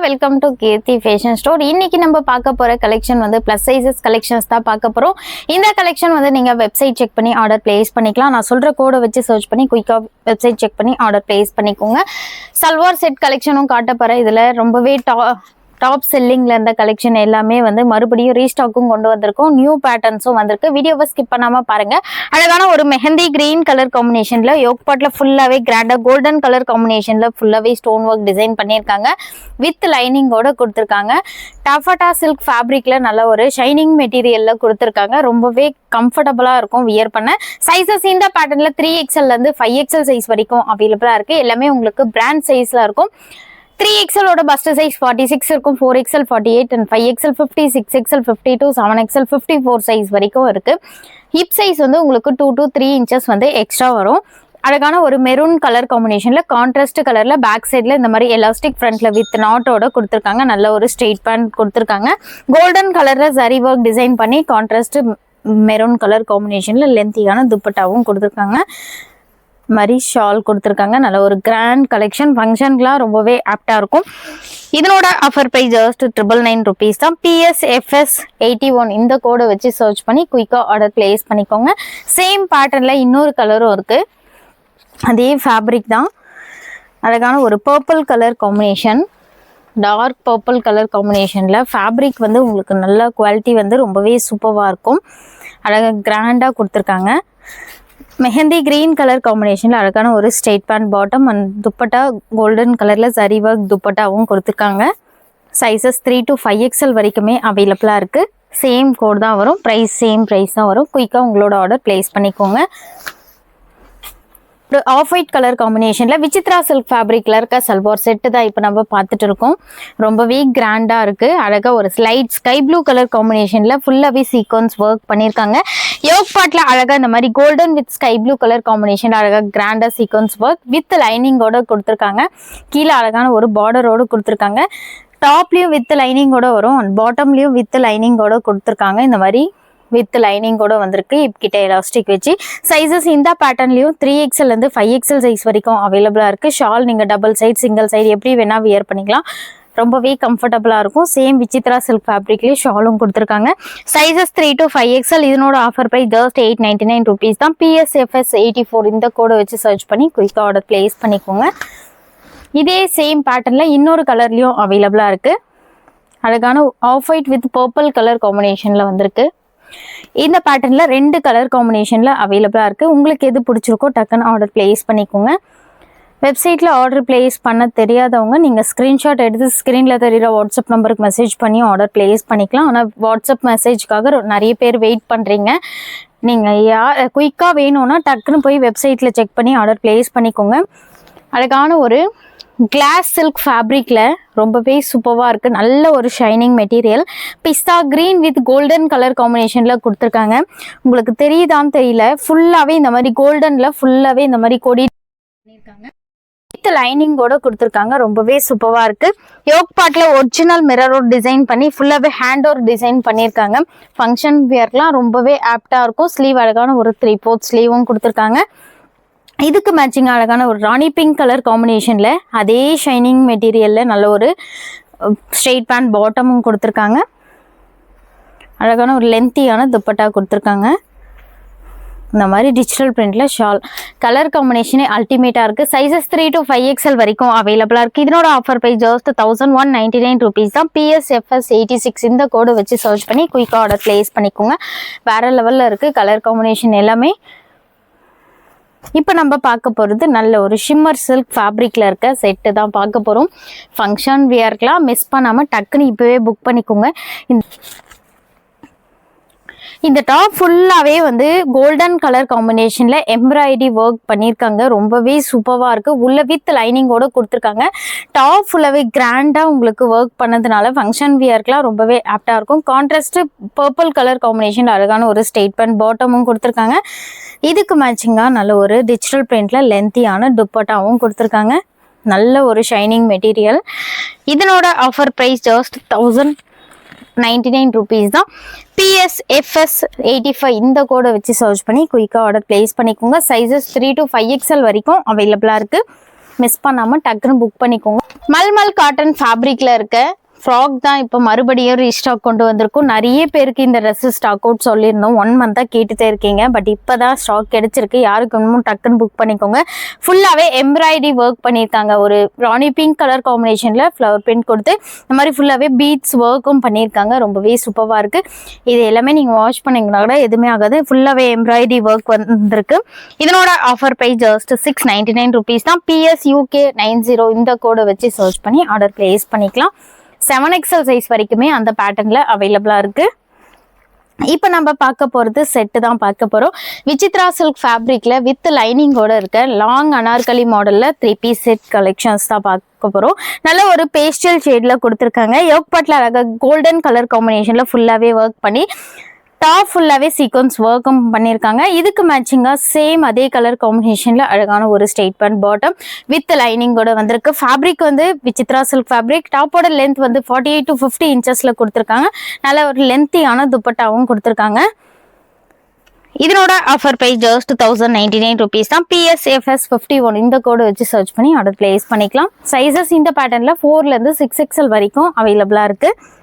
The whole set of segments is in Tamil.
Welcome to Keerthi fashion store. இன்னைக்கு நம்ம பார்க்க போற கலெக்ஷன் வந்து பிளஸ் சைஸஸ் கலெக்ஷன்ஸ் தான் பார்க்க போறோம். இந்த கலெக்ஷன் வந்து நீங்க வெப்சைட் செக் பண்ணி ஆர்டர் பிளேஸ் பண்ணிக்கலாம். நான் சொல்ற கோடை வச்சு சர்ச் பண்ணி குயிக்கா வெப்சைட் செக் பண்ணி ஆர்டர் பிளேஸ் பண்ணிக்கோங்க. சல்வார் செட் கலெக்ஷனும் காட்ட போறேன். இதுல ரொம்பவே டாப் செல்லிங்ல இருந்த கலெக்ஷன் எல்லாமே வந்து மறுபடியும் ரீஸ்டாக்கும் கொண்டு வந்திருக்கோம். நியூ பேட்டர்ன்ஸும் வந்திருக்கு. வீடியோவை ஸ்கிப் பண்ணாம பாருங்க. அழகான ஒரு மெஹந்தி கிரீன் கலர் காம்பினேஷன்ல யோக் பாட்ல ஃபுல்லாவே கிராண்டா கோல்டன் கலர் காம்பினேஷன்ல ஃபுல்லாவே ஸ்டோன் ஒர்க் டிசைன் பண்ணியிருக்காங்க. வித் லைனிங்கோட கொடுத்துருக்காங்க. டாஃபட்டா சில்க் ஃபேப்ரிக்ல நல்ல ஒரு ஷைனிங் மெட்டீரியல்ல கொடுத்துருக்காங்க. ரொம்பவே கம்ஃபர்டபுளா இருக்கும் வியர் பண்ண. சைஸஸ் இந்த பேட்டர்ன்ல 3XL இருந்து 5XL சைஸ் வரைக்கும் அவைலபிளா இருக்கு. எல்லாமே உங்களுக்கு பிராண்ட் சைஸ்ல இருக்கும். 3XL ஓட பஸ்ட் சைஸ் 46 இருக்கும், 4XL 48 and 5XL 50, 6XL 52, 7XL 54 size வரைக்கும் இருக்கு. ஹிப் சைஸ் வந்து உங்களுக்கு 2 to 3 inches வந்து எக்ஸ்ட்ரா வரும். அழகான ஒரு மெரூன் கலர் காம்பினேஷன்ல கான்ட்ராஸ்ட் கலர்ல பேக் சைட்ல இந்த மாதிரி எலாஸ்டிக் ஃப்ரண்ட்ல வித் நாட்டோட கொடுத்துருக்காங்க. நல்ல ஒரு ஸ்ட்ரெயிட் பேண்ட் கொடுத்துருக்காங்க. கோல்டன் கலர்ல ஜரி ஒர்க் டிசைன் பண்ணி கான்ட்ராஸ்ட் மெரூன் கலர் காம்பினேஷன்ல லென்த்தியான துப்பட்டாவும் கொடுத்துருக்காங்க. மாதிரி ஷால் கொடுத்துருக்காங்க. நல்ல ஒரு கிராண்ட் கலெக்ஷன். ஃபங்க்ஷன்லாம் ரொம்பவே ஆப்டா இருக்கும். இதனோட ஆஃபர் ப்ரைஸ் ஜஸ்ட் 999 rupees தான். PSFS 81 இந்த கோடை வச்சு சர்ச் பண்ணி குயிக்கா ஆர்டர் பிளேஸ் பண்ணிக்கோங்க. சேம் பேட்டர்ன்ல இன்னொரு கலரும் இருக்கு. அதே ஃபேப்ரிக் தான். அழகான ஒரு purple colour combination, dark purple colour காம்பினேஷன்ல ஃபேப்ரிக் வந்து உங்களுக்கு நல்ல குவாலிட்டி வந்து ரொம்பவே சூப்பராக இருக்கும். அழகாக கிராண்டாக கொடுத்துருக்காங்க. மெஹந்தி கிரீன் கலர் காம்பினேஷன்ல அழகான ஒரு straight pant bottom and dupatta golden கலர்ல ஜரி ஒர்க் துப்பட்டாவும் கொடுத்துருக்காங்க. சைஸஸ் 3 to 5XL வரைக்குமே அவைலபிளா இருக்கு. சேம் கோட் தான் வரும். ப்ரைஸ் சேம் ப்ரைஸ் தான் வரும். குயிக்கா உங்களோட ஆர்டர் பிளேஸ் பண்ணிக்கோங்க. ஒரு ஆஃப் ஒயிட் கலர் காம்பினேஷன்ல விசித்ரா சில்க் ஃபேப்ரிக்ல இருக்க சல்வார் செட்டு தான் இப்போ நம்ம பார்த்துட்டு இருக்கோம். ரொம்பவே கிராண்டா இருக்கு. அழகா ஒரு ஸ்லைட் ஸ்கை ப்ளூ கலர் காம்பினேஷன்ல ஃபுல்லாவே சீக்வன்ஸ் ஒர்க் பண்ணியிருக்காங்க. யோக் பாட்ல அழகா இந்த மாதிரி golden with sky blue colour combination அழகா கிராண்டா சீக்வன்ஸ் ஒர்க் வித் லைனிங்கோட கொடுத்துருக்காங்க. கீழே அழகான ஒரு பார்டரோட கொடுத்துருக்காங்க. டாப்லயும் வித் லைனிங்கோட வரும், பாட்டம்லயும் வித் லைனிங்கோட கொடுத்துருக்காங்க. இந்த மாதிரி வித் லைனிங்கோட வந்திருக்கு. இப்பகிட்ட எலாஸ்டிக் வச்சு சைஸஸ் இந்த பேட்டர்ன்லயும் 3XL இருந்து 5XL சைஸ் வரைக்கும் அவைலபிளா இருக்கு. ஷால் நீங்க டபுள் சைட் சிங்கிள் சைடு எப்படி வேணா வியர் பண்ணிக்கலாம். ரொம்பவே கம்ஃபர்டபுளா இருக்கும். சேம் விசித்ரா சில்க் ஃபேப்ரிக்லயே ஷாலும் கொடுத்துருக்காங்க. Sizes 3 to 5XL. இதனோட ஆஃபர் ப்ரைஸ் ஜஸ்ட் 899 rupees தான். PSFS 84 இந்த கோடை வச்சு சர்ச் பண்ணி குயிக்கா ஆர்டர் பிளேஸ் பண்ணிக்கோங்க. இதே சேம் பேட்டர்ன்ல இன்னொரு கலர்லயும் அவைலபிளா இருக்கு. அழகான off white with purple colour காம்பினேஷன்ல வந்திருக்கு. இந்த பேட்டர்ன்ல 2 கலர் காம்பினேஷன்ல அவைலபிளா இருக்கு. உங்களுக்கு எது பிடிச்சிருக்கோ டக்குன்னு ஆர்டர் பிளேஸ் பண்ணிக்கோங்க. வெப்சைட்ல ஆர்டர் பிளேஸ் பண்ண தெரியாதவங்க நீங்க ஸ்கிரீன்ஷாட் எடுத்து ஸ்கிரீன்ல தெரியுற வாட்ஸ்அப் நம்பருக்கு மெசேஜ் பண்ணி ஆர்டர் பிளேஸ் பண்ணிக்கலாம். ஆனால் வாட்ஸ்அப் மெசேஜ்க்காக நிறைய பேர் வெயிட் பண்றீங்க. நீங்க குயிக்கா வேணும்னா டக்குன்னு போய் வெப்சைட்ல செக் பண்ணி ஆர்டர் பிளேஸ் பண்ணிக்கோங்க. அழகான ஒரு கிளாஸ் சில்க் ஃபேப்ரிக்ல ரொம்பவே சூப்பராக இருக்கு. நல்ல ஒரு shining material. Pista green with golden colour காம்பினேஷன்ல கொடுத்துருக்காங்க. உங்களுக்கு தெரியுதான்னு தெரியல, ஃபுல்லாவே இந்த மாதிரி கோல்டன்ல ஃபுல்லாவே இந்த மாதிரி கொடி பண்ணிருக்காங்க. வித் லைனிங்கோட கொடுத்துருக்காங்க. ரொம்பவே சூப்பராக இருக்கு. யோக் பாட்ல ஒரிஜினல் மிரர் ஒர்க் டிசைன் பண்ணி ஃபுல்லாவே ஹேண்ட் ஒர்க் டிசைன் பண்ணியிருக்காங்க. ஃபங்க்ஷன் வியர்லாம் ரொம்பவே ஆப்டா இருக்கும். ஸ்லீவ் அழகான ஒரு 3/4 ஸ்லீவும் கொடுத்துருக்காங்க. இதுக்கு மேட்சிங் அழகான ஒரு ராணி பிங்க் கலர் காம்பினேஷன்ல அதே ஷைனிங் மெட்டீரியல்ல நல்ல ஒரு ஸ்ட்ரெயிட் பேண்ட் பாட்டமும் கொடுத்துருக்காங்க. அழகான ஒரு லென்த்தியான துப்பட்டா கொடுத்துருக்காங்க. இந்த மாதிரி டிஜிட்டல் பிரிண்ட்ல ஷால். கலர் காம்பினேஷனே அல்டிமேட்டா இருக்கு. சைஸஸ் 3 to 5XL வரைக்கும் அவைலபிளா இருக்கு. இதனோட ஆஃபர் ப்ரைஸ் ஜஸ்ட் 1199 rupees தான். PSFS 86 இந்த கோடை வச்சு சர்ச் பண்ணி குயிக்கா ஆர்டர் பிளேஸ் பண்ணிக்கோங்க. வேற லெவல்ல இருக்கு கலர் காம்பினேஷன் எல்லாமே. இப்போ நம்ம பார்க்க போகிறது நல்ல ஒரு ஷிம்மர் சில்க் ஃபேப்ரிக்ல இருக்க செட்டு தான் பார்க்க போகிறோம். ஃபங்க்ஷன் வியர்க்கெலாம் மிஸ் பண்ணாமல் டக்குன்னு இப்போவே புக் பண்ணிக்கோங்க. இந்த டாப் ஃபுல்லாகவே வந்து கோல்டன் கலர் காம்பினேஷனில் எம்ப்ராய்டரி ஒர்க் பண்ணியிருக்காங்க. ரொம்பவே சூப்பராக இருக்குது. உள்ள வித் லைனிங்கோட கொடுத்துருக்காங்க. டாப் ஃபுல்லாகவே கிராண்டாக உங்களுக்கு ஒர்க் பண்ணதுனால ஃபங்க்ஷன் வியர்க்கெலாம் ரொம்பவே ஆப்டாக இருக்கும். கான்ட்ராஸ்ட் பர்பிள் கலர் காம்பினேஷன் அழகான ஒரு ஸ்ட்ரெயிட் பேண்ட் பாட்டமும் கொடுத்துருக்காங்க. இதுக்கு மேட்சிங்காக நல்ல ஒரு டிஜிட்டல் பிரிண்ட்ல லென்த்தியான துப்பட்டாவும் கொடுத்துருக்காங்க. நல்ல ஒரு ஷைனிங் மெட்டீரியல். இதனோட ஆஃபர் ப்ரைஸ் ஜஸ்ட் 1099 rupees தான். PSFS 85 இந்த கோடை வச்சு சர்ச் பண்ணி குயிக்கா ஆர்டர் பிளேஸ் பண்ணிக்கோங்க. சைஸஸ் 3 to 5XL வரைக்கும் அவைலபிளா இருக்கு. மிஸ் பண்ணாமல் டக்குன்னு புக் பண்ணிக்கோங்க. மல்மல் காட்டன் ஃபேப்ரிக்கில் இருக்க ஃப்ராக் தான் இப்போ மறுபடியும் ரீஸ்டாக் கொண்டு வந்திருக்கும். நிறைய பேருக்கு இந்த ட்ரெஸ் ஸ்டாக் அவுட் சொல்லியிருந்தோம், 1 மந்தாக கேட்டுகிட்டே இருக்கீங்க. பட் இப்போ தான் ஸ்டாக் கிடைச்சிருக்கு. யாருக்கு இன்னும் டக்குன்னு புக் பண்ணிக்கோங்க. ஃபுல்லாகவே எம்ப்ராய்டரி ஒர்க் பண்ணியிருக்காங்க. ஒரு ராணி பிங்க் கலர் காம்பினேஷனில் ஃப்ளவர் பிரிண்ட் கொடுத்து இந்த மாதிரி ஃபுல்லாகவே பீட்ஸ் ஒர்க்கும் பண்ணியிருக்காங்க. ரொம்பவே சூப்பராக இருக்குது. இது எல்லாமே நீங்கள் வாஷ் பண்ணிங்கன்னா கூட எதுவுமே ஆகாது. ஃபுல்லாகவே எம்ப்ராய்டரி ஒர்க் வந்திருக்கு. இதனோட ஆஃபர் ப்ரைஸ் ஜஸ்ட் 699 rupees தான். PSUK 90 இந்த கோடை வச்சு சர்ச் பண்ணி ஆர்டர் பிளேஸ் பண்ணிக்கலாம். 7XL சைஸ் வரைக்குமே அந்த பேட்டர்ன்ல அவைலபிளா இருக்கு. இப்போ நம்ம பார்க்க போகிறது செட்டு தான் பார்க்க போகிறோம். விசித்ரா சில்க் ஃபேப்ரிக்கில் வித் லைனிங்கோட இருக்க லாங் அனார்கலி மாடலில் 3 பீஸ் செட் கலெக்ஷன்ஸ் தான் பார்க்க போகிறோம். நல்ல ஒரு பேஸ்டல் ஷேடில் கொடுத்துருக்காங்க. யோக் பாட்டில் அழகாக கோல்டன் கலர் காம்பினேஷனில் ஃபுல்லாகவே ஒர்க் பண்ணி டாப் ஃபுல்லாகவே சீக்வன்ஸ் ஒர்க்கும் பண்ணியிருக்காங்க. இதுக்கு மேட்சிங்காக சேம் அதே கலர் காம்பினேஷனில் அழகான ஒரு ஸ்ட்ரெயிட் பேண்ட் பாட்டம் வித் லைனிங்கோட வந்திருக்கு. ஃபேப்ரிக் வந்து விசித்ரா சில்க் ஃபேப்ரிக். டாப்போட லென்த் வந்து 48 to 50 inches கொடுத்துருக்காங்க. நல்ல ஒரு லென்த்தியான துப்பட்டாவும் கொடுத்துருக்காங்க. இதனோட ஆஃபர் ப்ரைஸ் ஜஸ்ட் 1099 rupees தான். PSFS 51 இந்த கோடு வச்சு சர்ச் பண்ணி ஆர்டர் பிளேஸ் பண்ணிக்கலாம். சைஸஸ் இந்த பேட்டர்னில் 4லேருந்து 6XL வரைக்கும் அவைலபிளாக இருக்குது.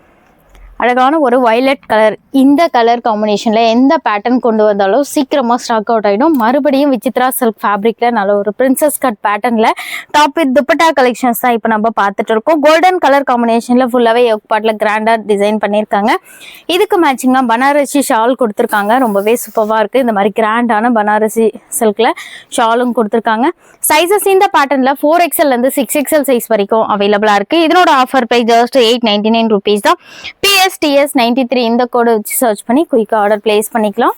அழகான ஒரு வயலட் கலர். இந்த கலர் காம்பினேஷனில் எந்த பேட்டர்ன் கொண்டு வந்தாலும் சீக்கிரமாக ஸ்டாக் அவுட் ஆகிடும். மறுபடியும் விசித்ரா சில்க் ஃபேப்ரிக்கில் நல்ல ஒரு பிரின்சஸ் கட் பேட்டர்னில் டாப் வித் துப்பட்டா கலெக்ஷன்ஸ் தான் இப்போ நம்ம பார்த்துட்டு இருக்கோம். கோல்டன் கலர் காம்பினேஷனில் ஃபுல்லாகவே யோக் பாட்டில் கிராண்டாக டிசைன் பண்ணியிருக்காங்க. இதுக்கு மேட்சிங்காக பனாரசி ஷால் கொடுத்துருக்காங்க. ரொம்பவே சூப்பராக இருக்குது. இந்த மாதிரி கிராண்டான பனாரசி சில்கில் ஷாலும் கொடுத்துருக்காங்க. சைஸஸ் இந்த பேட்டர்னில் 4XLலேருந்து 6XL சைஸ் வரைக்கும் அவைலபிளாக இருக்குது. இதனோட ஆஃபர் ப்ரைஸ் ஜஸ்ட் 899 rupees தான். PSTS 93 இந்த கோடை வச்சு சர்ச் பண்ணி குயிக்காக ஆர்டர் பிளேஸ் பண்ணிக்கலாம்.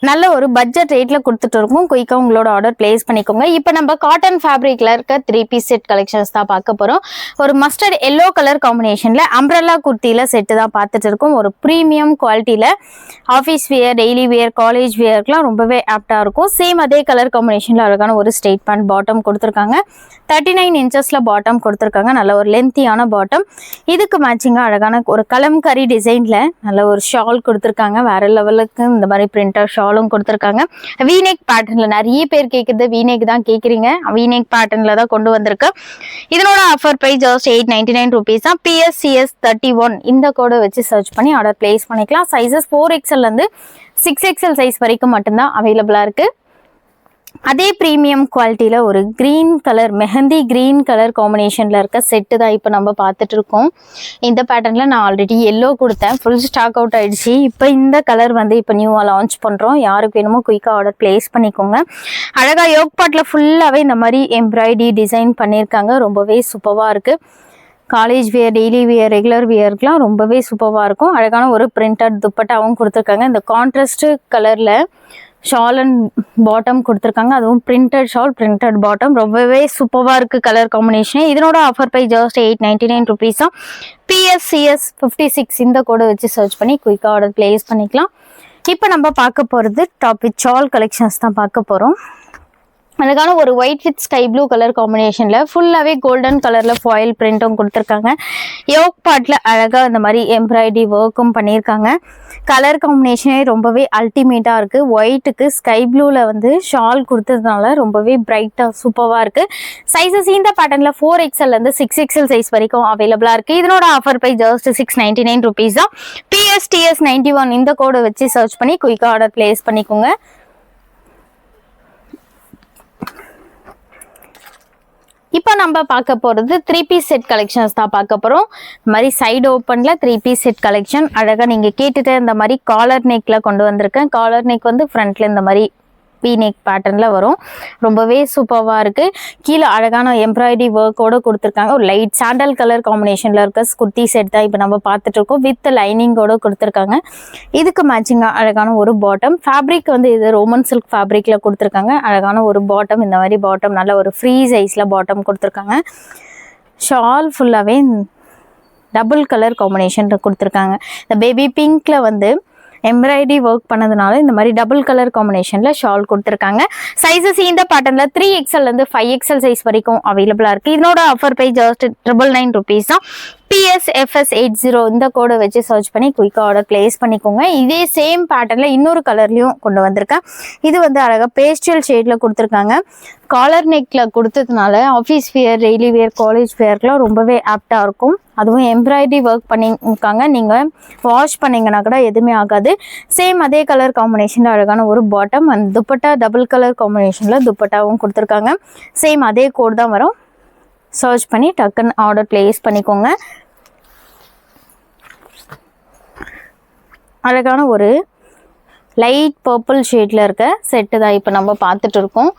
நல்ல ஒரு பட்ஜெட் ரேட்டில் கொடுத்துட்டு இருக்கும். குயிக்காக உங்களோட ஆர்டர் பிளேஸ் பண்ணிக்கோங்க. இப்போ நம்ம காட்டன் ஃபேப்ரிக்கில் இருக்க 3 பீஸ் செட் கலெக்ஷன்ஸ் தான் பார்க்க போகிறோம். ஒரு மஸ்டர்ட் எல்லோ கலர் காம்பினேஷனில் அம்ப்ரெல்லா குர்த்தியில் செட்டு தான் பார்த்துட்டு இருக்கோம். ஒரு ப்ரீமியம் குவாலிட்டியில் office wear, daily wear, college வியர்க்கெலாம் ரொம்பவே ஆப்டாக இருக்கும். சேம் அதே கலர் காம்பினேஷனில் அழகான ஒரு ஸ்ட்ரெயிட் பேண்ட் பாட்டம் கொடுத்துருக்காங்க. 39 inches பாட்டம் கொடுத்துருக்காங்க. நல்ல ஒரு லென்த்தியான பாட்டம். இதுக்கு மேட்சிங்காக அழகான ஒரு கலம்கரி டிசைனில் நல்ல ஒரு ஷால் கொடுத்துருக்காங்க. வேற லெவலுக்கு இந்த மாதிரி பிரிண்டர் ஷாலும் கொடுத்துருக்காங்க. வீநெக் பேட்டர்னில் நிறைய பேர் கேட்குறது வீநெக் தான் கேட்குறீங்க. வீநெக் பேட்டர்னில் தான் கொண்டு வந்திருக்கு. இதனோட ஆஃபர் ப்ரைஸ் ஜஸ்ட் 899 rupees தான். PSCS 31 இந்த கோடை வச்சு சர்ச் பண்ணி ஆர்டர் பிளேஸ் பண்ணிக்கலாம். சைஸஸ் 4XLலேருந்து 6XL சைஸ் வரைக்கும் மட்டும்தான் அவைலபிளாக இருக்குது. அதே ப்ரீமியம் குவாலிட்டியில் ஒரு green colour, mehndi green colour காம்பினேஷனில் இருக்க செட்டு தான் இப்போ நம்ம பார்த்துட்டு இருக்கோம். இந்த பேட்டர்னில் நான் ஆல்ரெடி எல்லோ கொடுத்தேன், ஃபுல் ஸ்டாக் அவுட் ஆகிடுச்சு. இப்போ இந்த கலர் வந்து இப்போ நியூவாக லான்ச் பண்ணுறோம். யாருக்கு வேணுமோ குயிக்காக ஆர்டர் பிளேஸ் பண்ணிக்கோங்க. அழகாக யோக் பாட்டில் ஃபுல்லாகவே இந்த மாதிரி எம்ப்ராய்டரி டிசைன் பண்ணியிருக்காங்க. ரொம்பவே சூப்பராக இருக்குது. College wear, daily wear, regular வியருக்குலாம் ரொம்பவே சூப்பராக இருக்கும். அழகான ஒரு பிரிண்டட் துப்பட்டாவும் கொடுத்துருக்காங்க. இந்த கான்ட்ராஸ்ட் கலரில் ஷால் அண்ட் பாட்டம் கொடுத்துருக்காங்க. அதுவும் பிரிண்டட் ஷால், பிரிண்டட் பாட்டம். ரொம்பவே சூப்பராக இருக்குது கலர் காம்பினேஷன். இதனோட ஆஃபர் ப்ரைஸ் ஜஸ்ட் 899 rupees தான். PSCS 56 இந்த கோடை வச்சு சர்ச் பண்ணி குயிக்காக ஆர்டர் பிளேஸ் பண்ணிக்கலாம். இப்போ நம்ம பார்க்க போகிறது டாப் வித் ஷால் கலெக்ஷன்ஸ் தான் பார்க்க போகிறோம். அழகான ஒரு white with sky blue colour காம்பினேஷனில் ஃபுல்லாகவே கோல்டன் கலரில் ஃபாயில் பிரிண்ட்டும் கொடுத்துருக்காங்க. யோக் பாட்டில் அழகாக இந்த மாதிரி எம்ப்ராய்டரி ஒர்க்கும் பண்ணியிருக்காங்க. கலர் காம்பினேஷனே ரொம்பவே அல்டிமேட்டாக இருக்குது. ஒயிட்டுக்கு ஸ்கை ப்ளூவில் வந்து ஷால் கொடுத்ததுனால ரொம்பவே பிரைட்டாக சூப்பராக இருக்குது. சைஸஸ் இந்த பேட்டர்னில் 4XLலேருந்து 6XL சைஸ் வரைக்கும் அவைலபிளாக இருக்குது. இதனோட ஆஃபர் ப்ரைஸ் ஜஸ்ட் 699 rupees தான். PSTS 91 இந்த கோடை வச்சு சர்ச் பண்ணி குயிக்காக ஆர்டர் பிளேஸ் பண்ணிக்கோங்க. இப்போ நம்ம பார்க்க போகிறது 3 பீஸ் செட் கலெக்ஷன்ஸ் தான் பார்க்க போகிறோம். இந்த மாதிரி சைடு ஓப்பனில் 3 பீஸ் செட் கலெக்ஷன் அழகாக நீங்கள் கேட்டுட்டு இந்த மாதிரி காலர் நெக்கில் கொண்டு வந்திருக்கேன். காலர் நெக் வந்து ஃப்ரண்ட்டில் இந்த மாதிரி V-neck பேட்டர்னில் வரும். ரொம்பவே சூப்பராக இருக்குது. கீழே அழகான எம்ப்ராய்டரி ஒர்க்கோடு கொடுத்துருக்காங்க. ஒரு லைட் சாண்டல் கலர் காம்பினேஷனில் இருக்க குர்த்தி செட் தான் இப்போ நம்ம பார்த்துட்ருக்கோம். வித் லைனிங்கோடு கொடுத்துருக்காங்க. இதுக்கு மேட்சிங்காக அழகான ஒரு பாட்டம். ஃபேப்ரிக் வந்து இது ரோமன் சில்க் ஃபேப்ரிக்கில் கொடுத்துருக்காங்க. அழகான ஒரு பாட்டம். இந்த மாதிரி பாட்டம் நல்ல ஒரு ஃப்ரீ சைஸில் பாட்டம் கொடுத்துருக்காங்க. ஷால் ஃபுல்லாகவே டபுள் கலர் காம்பினேஷன் கொடுத்துருக்காங்க. இந்த பேபி பிங்க்கில் வந்து எம்ப்ராய்டரி ஒர்க் பண்ணதுனால இந்த மாதிரி டபுள் கலர் காம்பினேஷன்ல ஷால் கொடுத்துருக்காங்க. சைஸஸ் இந்த பேட்டர்ன்ல 3XL இருந்து 5XL சைஸ் வரைக்கும் அவைலபிளா இருக்கு. இதனோட ஆஃபர் பிரைஸ் ஜஸ்ட் 999 rupees தான். PSFS80 இந்த கோடை வச்சு சர்ச் பண்ணி குயிக்கா ஆர்டர் பிளேஸ் பண்ணிக்கோங்க. இதே சேம் பேட்டர்ன்ல இன்னொரு கலர்லயும் கொண்டு வந்திருக்கேன். இது வந்து அழகா பேஸ்டல் ஷேட்ல கொடுத்துருக்காங்க. காலர் நெக்ல கொடுத்ததுனால office wear, daily wear, college வியர்க்குலாம் ரொம்பவே ஆப்டா இருக்கும். அதுவும் எம்ப்ராய்டரி ஒர்க் பண்ணியிருக்காங்க. நீங்க வாஷ் பண்ணீங்கன்னா கூட எதுவுமே ஆகாது. சேம் அதே கலர் காம்பினேஷன்ல அழகான ஒரு bottom and dupatta double colour காம்பினேஷன்ல துப்பட்டாவும் கொடுத்துருக்காங்க. சேம் அதே கோட் தான் வரும். சர்ச் பண்ணி டக்குன்னு ஆர்டர் பிளேஸ் பண்ணிக்கோங்க. அழகான ஒரு லைட் பர்பிள் ஷேட்ல இருக்க செட்டு தான் இப்போ நம்ம பார்த்துட்டு இருக்கோம்.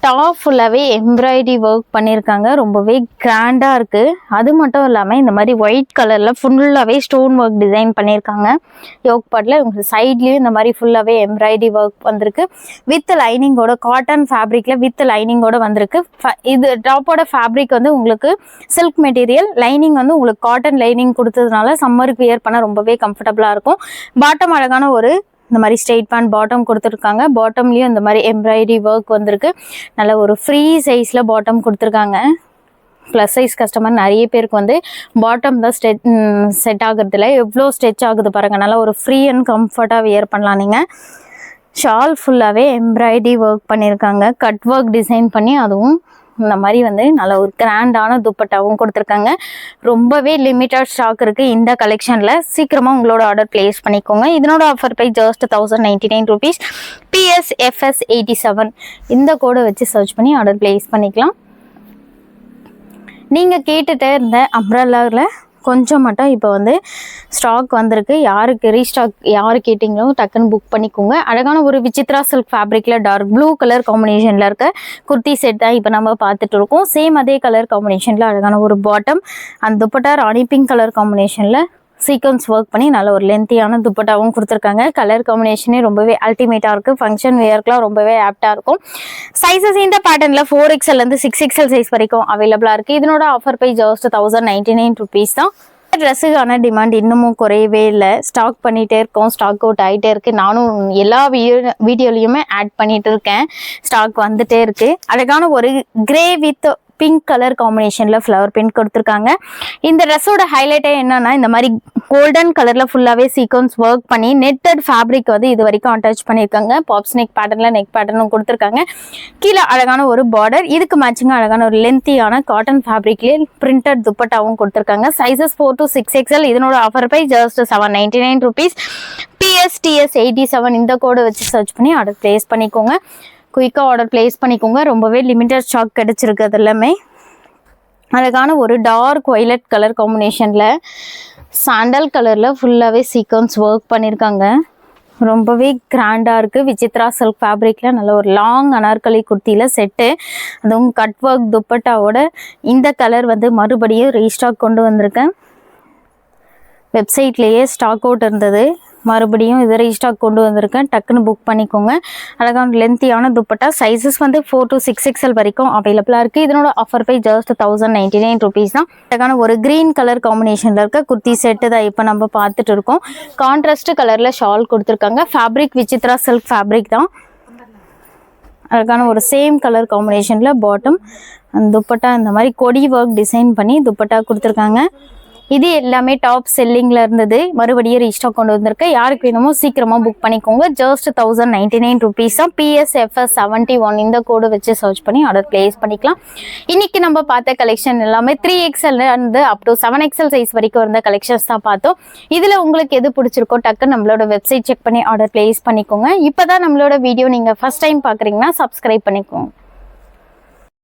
டாப் ஃபுல்லாகவே எம்ப்ராய்டரி ஒர்க் பண்ணியிருக்காங்க. ரொம்பவே கிராண்டாக இருக்குது. அது மட்டும் இல்லாமல் இந்த மாதிரி ஒயிட் கலரில் ஃபுல்லாகவே ஸ்டோன் ஒர்க் டிசைன் பண்ணியிருக்காங்க. யோக் பாட்டில் உங்களுக்கு சைட்லேயும் இந்த மாதிரி ஃபுல்லாகவே எம்ப்ராய்டரி ஒர்க் வந்திருக்கு. வித் லைனிங்கோட காட்டன் ஃபேப்ரிக்கில் வித் லைனிங்கோட வந்திருக்கு. இது டாப்போட ஃபேப்ரிக் வந்து உங்களுக்கு சில்க் மெட்டீரியல், லைனிங் வந்து உங்களுக்கு காட்டன் லைனிங் கொடுத்ததுனால சம்மருக்கு வியர் பண்ண ரொம்பவே கம்ஃபர்டபுளாக இருக்கும். பாட்டம் அழகான ஒரு இந்த மாதிரி ஸ்ட்ரெயிட் பேண்ட் பாட்டம் கொடுத்துருக்காங்க. பாட்டம்லேயும் இந்த மாதிரி எம்ப்ராய்டரி ஒர்க் வந்திருக்கு. நல்ல ஒரு ஃப்ரீ சைஸில் பாட்டம் கொடுத்துருக்காங்க. ப்ளஸ் சைஸ் கஸ்டமர் நிறைய பேருக்கு வந்து பாட்டம் தான் செட் ஆகுறதுல எவ்வளோ ஸ்ட்ரெச் ஆகுது பாருங்கள். நல்லா ஒரு ஃப்ரீ அண்ட் கம்ஃபர்ட்டாக வியர் பண்ணலாம். நீங்கள் ஷால் ஃபுல்லாகவே எம்ப்ராய்டரி ஒர்க் பண்ணியிருக்காங்க. கட் ஒர்க் டிசைன் பண்ணி அதுவும் இந்த மாதிரி வந்து நல்ல ஒரு கிராண்டான துப்பட்டாவும் கொடுத்துருக்காங்க. ரொம்பவே லிமிட்டட் ஸ்டாக் இருக்குது இந்த கலெக்ஷனில். சீக்கிரமாக உங்களோட ஆர்டர் பிளேஸ் பண்ணிக்கோங்க. இதனோட offer price just 1099 rupees. PSFS87 இந்த கோடை வச்சு சர்ச் பண்ணி ஆர்டர் பிளேஸ் பண்ணிக்கலாம். நீங்கள் கேட்டுகிட்டே இருந்த அம்ப்ரெல்லாவில் கொஞ்சம் மட்டும் இப்போ வந்து ஸ்டாக் வந்திருக்கு. யாருக்கு ரீஸ்டாக் யார் கேட்டிங்களோ டக்குன்னு புக் பண்ணிக்கோங்க. அழகான ஒரு விசித்ரா சில்க் ஃபேப்ரிக்கில் டார்க் ப்ளூ கலர் காம்பினேஷனில் இருக்க குர்த்தி செட் தான் இப்போ நம்ம பார்த்துட்டு இருக்கோம். சேம் அதே கலர் காம்பினேஷனில் அழகான ஒரு பாட்டம் அந்த துப்பட்டா ராணி பிங்க் கலர் காம்பினேஷனில் சீக்வன்ஸ் ஒர்க் பண்ணி நல்ல ஒரு லென்த்தியான துப்பட்டாவும் கொடுத்துருக்காங்க. கலர் காம்பினேஷனே ரொம்பவே அல்டிமேட்டாக இருக்குது. ஃபங்க்ஷன் வேர்க்கெலாம் ரொம்பவே ஆப்டாக இருக்கும். சைஸஸ் இந்த பேட்டர்னில் 4XLலேருந்து 6XL சைஸ் வரைக்கும் அவைலபிளாக இருக்குது. இதனோட ஆஃபர் ப்ரைஸ் ஜஸ்ட் 1099 rupees தான். ட்ரெஸ்ஸுக்கான டிமாண்ட் இன்னமும் குறையவே இல்லை. ஸ்டாக் பண்ணிகிட்டே இருக்கோம். ஸ்டாக் அவுட் ஆகிட்டே இருக்குது. நானும் எல்லா வீடியோலையுமே ஆட் பண்ணிகிட்டு இருக்கேன். ஸ்டாக் வந்துகிட்டே இருக்குது. அழகான ஒரு கிரே வித் பிங்க் கலர் காம்பினேஷனில் ஃப்ளவர் பிரிண்ட் கொடுத்துருக்காங்க. இந்த ட்ரெஸ்ஸோட ஹைலைட்டே என்னன்னா இந்த மாதிரி கோல்டன் கலரில் ஃபுல்லாகவே சீக்வன்ஸ் ஒர்க் பண்ணி நெட்டட் ஃபேப்ரிக் வந்து இது வரைக்கும் அட்டாச் பண்ணியிருக்காங்க. பாப்ஸ் நெக் பேட்டர்னில் நெக் பேட்டர்னும் கொடுத்துருக்காங்க. கீழே அழகான ஒரு பார்டர், இதுக்கு மேட்சிங்காக அழகான ஒரு லென்த்தியான காட்டன் ஃபேப்ரிக்லேயே பிரிண்டட் துப்பட்டாவும் கொடுத்துருக்காங்க. Sizes 4 to 6XL. இதனோட offer price just 799 rupees. PSTS87 இந்த கோடை வச்சு சர்ச் பண்ணி ஆர்டர் பிளேஸ் பண்ணிக்கோங்க. குயிக்காக ஆர்டர் பிளேஸ் பண்ணிக்கோங்க. ரொம்பவே லிமிட்டட் ஸ்டாக் கிடச்சிருக்கு. அது எல்லாமே அழகான ஒரு டார்க் வயலட் கலர் காம்பினேஷனில் சாண்டல் கலரில் ஃபுல்லாகவே சீக்வன்ஸ் ஒர்க் பண்ணியிருக்காங்க. ரொம்பவே கிராண்டாக இருக்குது. விசித்ரா சில்க் ஃபேப்ரிக்கில் நல்ல ஒரு லாங் அனார்கலி குர்த்தியில் செட்டு, அதுவும் கட் ஒர்க் துப்பட்டாவோட இந்த கலர் வந்து மறுபடியும் ரீஸ்டாக் கொண்டு வந்திருக்கேன். வெப்சைட்லேயே ஸ்டாக் அவுட் இருந்தது, மறுபடியும் இதை ரீஸ்டாக் கொண்டு வந்திருக்கேன். டக்குன்னு புக் பண்ணிக்கோங்க. அழகான லென்த்தியான துப்பட்டா. சைஸஸ் வந்து 4 to 6XL வரைக்கும் அவைலபிளாக இருக்குது. இதனோட ஆஃபர் ப்ரைஸ் ஜஸ்ட் 1099 rupees தான். அழகான ஒரு க்ரீன் கலர் காம்பினேஷனில் இருக்க குர்த்தி செட்டு தான் இப்போ நம்ம பார்த்துட்டு இருக்கோம். கான்ட்ராஸ்ட் கலரில் ஷால் கொடுத்துருக்காங்க. ஃபேப்ரிக் விசித்ரா சில்க் ஃபேப்ரிக் தான். அழகான ஒரு சேம் கலர் காம்பினேஷனில் பாட்டம் அந்த துப்பட்டா இந்த மாதிரி கொடி ஒர்க் டிசைன் பண்ணி துப்பட்டா கொடுத்துருக்காங்க. இது எல்லாமே டாப் செல்லிங்கில் இருந்தது, மறுபடியும் ரீஸ்டாக் கொண்டு வந்திருக்கு. யாருக்கு வேணுமோ சீக்கிரமாக புக் பண்ணிக்கோங்க. ஜஸ்ட் 1099 rupees தான். PSFS71 இந்த கோடு வச்சு சர்ச் பண்ணி ஆர்டர் பிளேஸ் பண்ணிக்கலாம். இன்னைக்கு நம்ம பார்த்த கலெக்ஷன் எல்லாமே 3XL இருந்து அப் டு 7XL சைஸ் வரைக்கும் இருந்த கலெக்ஷன்ஸ் தான் பார்த்தோம். இதில் உங்களுக்கு எது பிடிச்சிருக்கோ டக்கு நம்மளோட வெப்சைட் செக் பண்ணி ஆர்டர் பிளேஸ் பண்ணிக்கோங்க. இப்போ தான் நம்மளோட வீடியோ நீங்கள் ஃபர்ஸ்ட் டைம் பார்க்குறீங்கன்னா சப்ஸ்கிரைப் பண்ணிக்கோங்க.